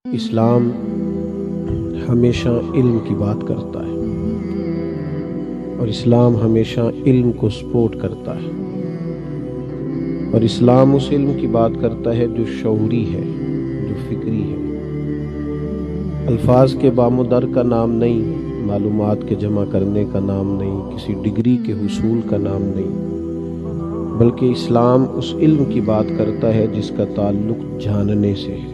اسلام ہمیشہ علم کی بات کرتا ہے اور اسلام ہمیشہ علم کو سپورٹ کرتا ہے، اور اسلام اس علم کی بات کرتا ہے جو شعوری ہے، جو فکری ہے۔ الفاظ کے بام و در کا نام نہیں، معلومات کے جمع کرنے کا نام نہیں، کسی ڈگری کے حصول کا نام نہیں، بلکہ اسلام اس علم کی بات کرتا ہے جس کا تعلق جاننے سے ہے،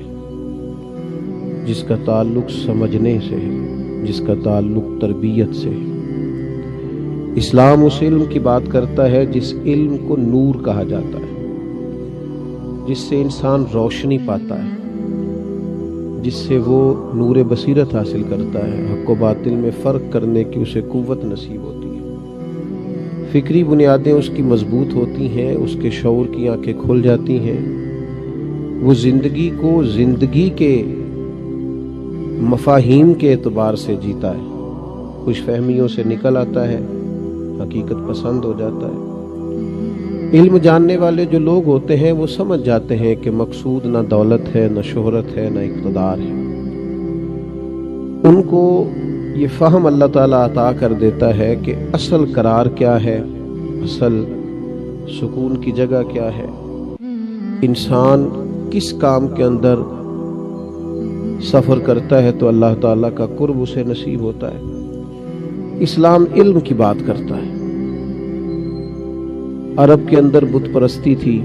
جس کا تعلق سمجھنے سے ہے، جس کا تعلق تربیت سے ہے۔ اسلام اس علم کی بات کرتا ہے جس علم کو نور کہا جاتا ہے، جس سے انسان روشنی پاتا ہے، جس سے وہ نور بصیرت حاصل کرتا ہے، حق و باطل میں فرق کرنے کی اسے قوت نصیب ہوتی ہے، فکری بنیادیں اس کی مضبوط ہوتی ہیں، اس کے شعور کی آنکھیں کھل جاتی ہیں، وہ زندگی کو زندگی کے مفاہیم کے اعتبار سے جیتا ہے، خوش فہمیوں سے نکل آتا ہے، حقیقت پسند ہو جاتا ہے۔ علم جاننے والے جو لوگ ہوتے ہیں وہ سمجھ جاتے ہیں کہ مقصود نہ دولت ہے، نہ شہرت ہے، نہ اقتدار ہے۔ ان کو یہ فہم اللہ تعالیٰ عطا کر دیتا ہے کہ اصل قرار کیا ہے، اصل سکون کی جگہ کیا ہے، انسان کس کام کے اندر سفر کرتا ہے تو اللہ تعالیٰ کا قرب اسے نصیب ہوتا ہے۔ اسلام علم کی بات کرتا ہے۔ عرب کے اندر بت پرستی تھی،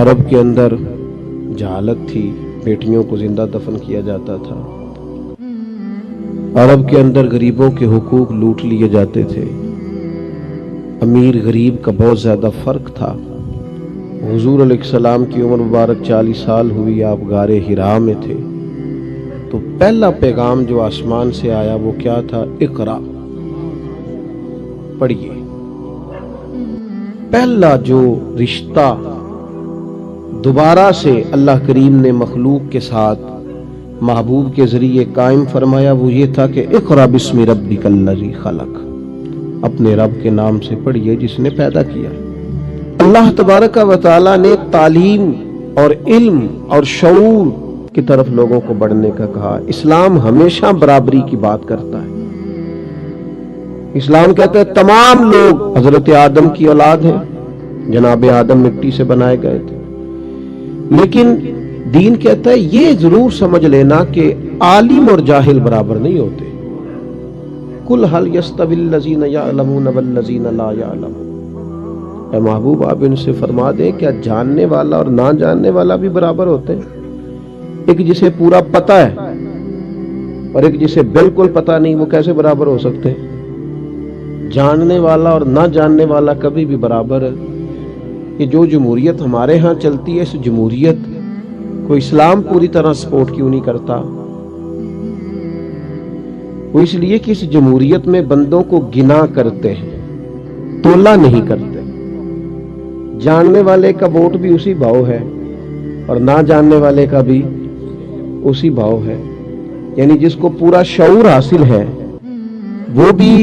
عرب کے اندر جہالت تھی، بیٹیوں کو زندہ دفن کیا جاتا تھا، عرب کے اندر غریبوں کے حقوق لوٹ لیے جاتے تھے، امیر غریب کا بہت زیادہ فرق تھا۔ حضور علیہ السلام کی عمر مبارک 40 سال ہوئی، آپ غار حرا میں تھے، تو پہلا پیغام جو آسمان سے آیا وہ کیا تھا؟ اقرا، پڑھیے۔ پہلا جو رشتہ دوبارہ سے اللہ کریم نے مخلوق کے ساتھ محبوب کے ذریعے قائم فرمایا وہ یہ تھا کہ اقرا بسم ربک الذی خلق، اپنے رب کے نام سے پڑھیے جس نے پیدا کیا۔ اللہ تبارک و تعالیٰ نے تعلیم اور علم اور شعور کی طرف لوگوں کو بڑھنے کا کہا۔ اسلام ہمیشہ برابری کی بات کرتا ہے۔ اسلام کہتا ہے تمام لوگ حضرت آدم کی اولاد ہیں، جناب آدم مٹی سے بنائے گئے تھے، لیکن دین کہتا ہے یہ ضرور سمجھ لینا کہ عالم اور جاہل برابر نہیں ہوتے۔ قل هل يستوي الذين يعلمون والذين لا يعلمون، اے محبوب آپ ان سے فرما دیں کیا جاننے والا اور نہ جاننے والا بھی برابر ہوتے ہیں؟ ایک جسے پورا پتہ ہے اور ایک جسے بالکل پتہ نہیں، وہ کیسے برابر ہو سکتے ہیں؟ جاننے والا اور نہ جاننے والا کبھی بھی برابر ہے۔ یہ جو جمہوریت ہمارے ہاں چلتی ہے، اس جمہوریت کو اسلام پوری طرح سپورٹ کیوں نہیں کرتا؟ وہ اس لیے کہ اس جمہوریت میں بندوں کو گنا کرتے ہیں، تولا نہیں کرتے۔ جاننے والے کا ووٹ بھی اسی بھاؤ ہے اور نہ جاننے والے کا بھی اسی بھاؤ ہے، یعنی جس کو پورا شعور حاصل ہے وہ بھی،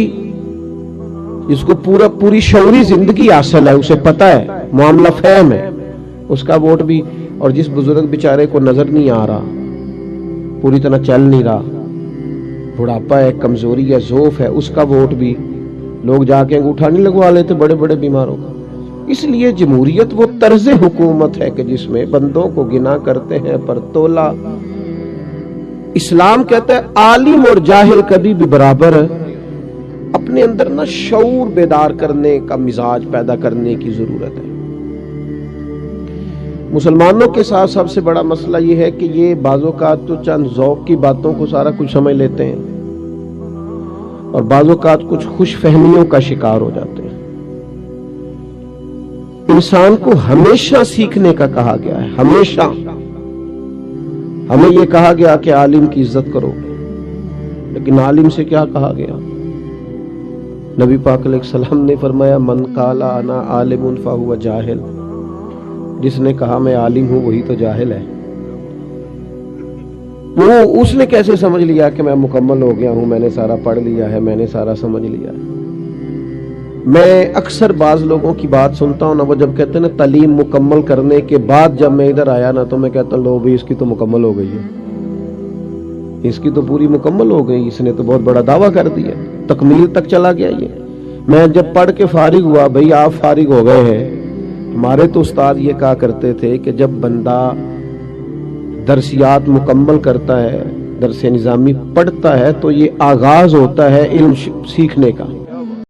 جس کو پوری شعوری زندگی حاصل ہے، اسے پتہ ہے، معاملہ فہم ہے، اس کا ووٹ بھی، اور جس بزرگ بیچارے کو نظر نہیں آ رہا، پوری طرح چل نہیں رہا، بڑھاپا ہے، کمزوری ہے، ضعف ہے، اس کا ووٹ بھی لوگ جا کے انگوٹھا نہیں لگوا لیتے بڑے بڑے بیماروں کا۔ اس لیے جمہوریت وہ طرز حکومت ہے کہ جس میں بندوں کو گنا کرتے ہیں پر تولا۔ اسلام کہتا ہے عالم اور جاہل کبھی بھی برابر ہے۔ اپنے اندر نہ شعور بیدار کرنے کا مزاج پیدا کرنے کی ضرورت ہے۔ مسلمانوں کے ساتھ سب سے بڑا مسئلہ یہ ہے کہ یہ بعض اوقات تو چند ذوق کی باتوں کو سارا کچھ سمجھ لیتے ہیں اور بعض اوقات کچھ خوش فہمیوں کا شکار ہو جاتے ہیں۔ انسان کو ہمیشہ سیکھنے کا کہا گیا ہے، ہمیشہ۔ ہمیں یہ کہا گیا کہ عالم کی عزت کرو، لیکن عالم سے کیا کہا گیا؟ نبی پاک علیہ السلام نے فرمایا من قال انا عالم فہو جاہل، جس نے کہا میں عالم ہوں وہی تو جاہل ہے۔ وہ اس نے کیسے سمجھ لیا کہ میں مکمل ہو گیا ہوں، میں نے سارا پڑھ لیا ہے، میں نے سارا سمجھ لیا ہے؟ میں اکثر بعض لوگوں کی بات سنتا ہوں نا، وہ جب کہتے ہیں نا تعلیم مکمل کرنے کے بعد جب میں ادھر آیا نا، تو میں کہتا ہوں لو بھی اس کی تو مکمل ہو گئی ہے، اس کی تو پوری مکمل ہو گئی، اس نے تو بہت بڑا دعویٰ کر دیا، تکمیل تک چلا گیا یہ۔ میں جب پڑھ کے فارغ ہوا، بھئی آپ فارغ ہو گئے ہیں، ہمارے تو استاد یہ کہا کرتے تھے کہ جب بندہ درسیات مکمل کرتا ہے، درس نظامی پڑھتا ہے، تو یہ آغاز ہوتا ہے علم سیکھنے کا۔